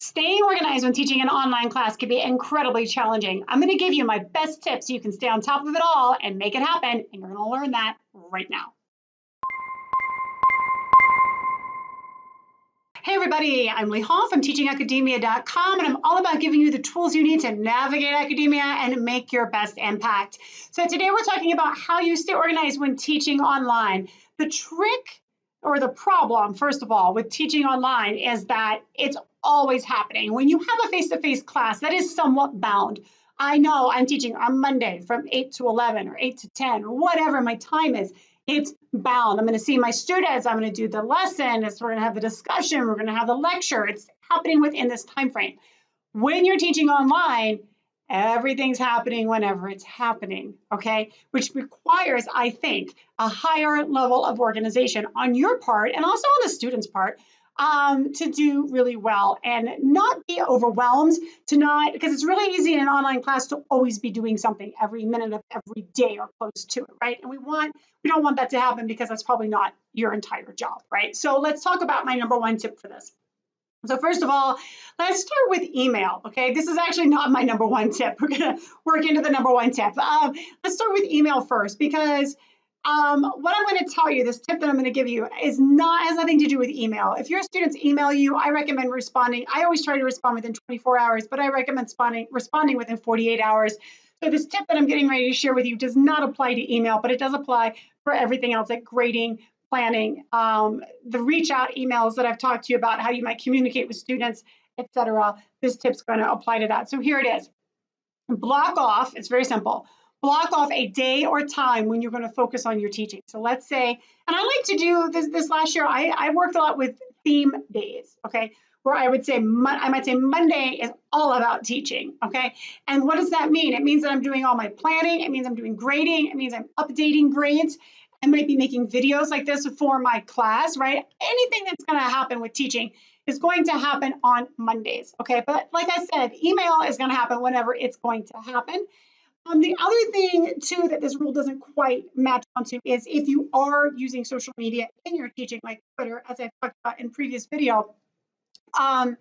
Staying organized when teaching an online class can be incredibly challenging. I'm going to give you my best tips so you can stay on top of it all and make it happen, and you're going to learn that right now. Hey everybody, I'm Leigh from teachingacademia.com, and I'm all about giving you the tools you need to navigate academia and make your best impact. So today we're talking about how you stay organized when teaching online. The trick or the problem, first of all, with teaching online is that it's always happening. When you have a face-to-face class, that is somewhat bound. I know I'm teaching on Monday from 8 to 11 or 8 to 10 or whatever my time is. It's bound. I'm going to see my students. I'm going to do the lesson. We're going to have the discussion. We're going to have the lecture. It's happening within this time frame. When you're teaching online, everything's happening whenever it's happening, okay? Which requires, I think, a higher level of organization on your part and also on the student's part to do really well and not be overwhelmed, because it's really easy in an online class to always be doing something every minute of every day or close to it, right? And we don't want that to happen because that's probably not your entire job, right? So let's talk about my number one tip for this. So first of all, let's start with email, okay? This is actually not my number one tip. We're gonna work into the number one tip. Let's start with email first, because what I'm going to tell you, this tip that I'm going to give you has nothing to do with email. If your students email you, I recommend responding. I always try to respond within 24 hours, but I recommend responding within 48 hours. So this tip that I'm getting ready to share with you does not apply to email, but it does apply for everything else like grading, planning, the reach out emails that I've talked to you about, how you might communicate with students, etc. This tip's going to apply to that. So here it is. Block off, it's very simple. Block off a day or time when you're going to focus on your teaching. So let's say, and I like to do this last year, I worked a lot with theme days, okay, where I might say Monday is all about teaching, okay? And what does that mean? It means that I'm doing all my planning. It means I'm doing grading. It means I'm updating grades. I might be making videos like this for my class, right? Anything that's going to happen with teaching is going to happen on Mondays, okay? But like I said, email is going to happen whenever it's going to happen. The other thing, too, that this rule doesn't quite match onto is if you are using social media in your teaching, like Twitter, as I've talked about in previous video, then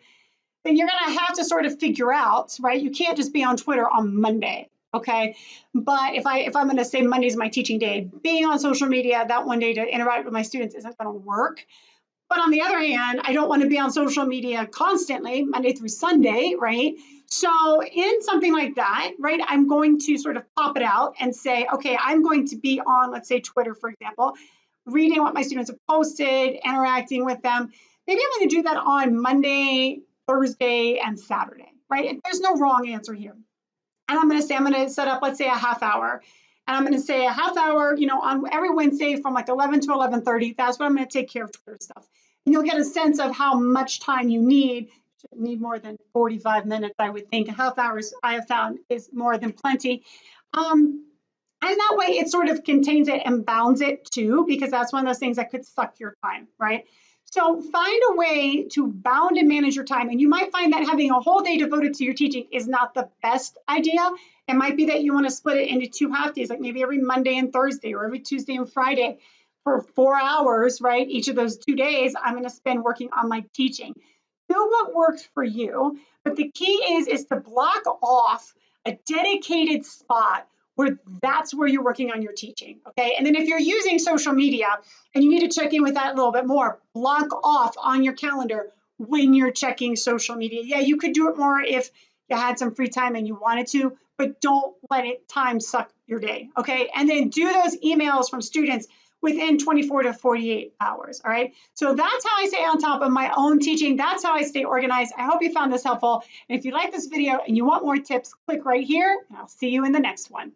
you're going to have to sort of figure out, right? You can't just be on Twitter on Monday, okay? But if I'm going to say Monday's my teaching day, being on social media that one day to interact with my students isn't going to work. But on the other hand, I don't want to be on social media constantly, Monday through Sunday, right? So in something like that, right, I'm going to sort of pop it out and say, okay, I'm going to be on, let's say, Twitter, for example, reading what my students have posted, interacting with them. Maybe I'm going to do that on Monday, Thursday, and Saturday, right? And there's no wrong answer here. And I'm going to set up, let's say, a half hour. And I'm going to say a half hour, on every Wednesday from like 11 to 11:30. That's what I'm going to take care of Twitter stuff. And you'll get a sense of how much time you need. You shouldn't need more than 45 minutes, I would think. A half hours I have found is more than plenty. And that way it sort of contains it and bounds it too, because that's one of those things that could suck your time, right? So find a way to bound and manage your time. And you might find that having a whole day devoted to your teaching is not the best idea. It might be that you want to split it into 2 half days, like maybe every Monday and Thursday or every Tuesday and Friday for 4 hours, right? Each of those 2 days, I'm going to spend working on my teaching. Do what works for you. But the key is to block off a dedicated spot where that's where you're working on your teaching, okay? And then if you're using social media and you need to check in with that a little bit more, block off on your calendar when you're checking social media. Yeah, you could do it more if you had some free time and you wanted to, but don't let time suck your day, okay? And then do those emails from students within 24 to 48 hours, all right? So that's how I stay on top of my own teaching. That's how I stay organized. I hope you found this helpful. And if you like this video and you want more tips, click right here, and I'll see you in the next one.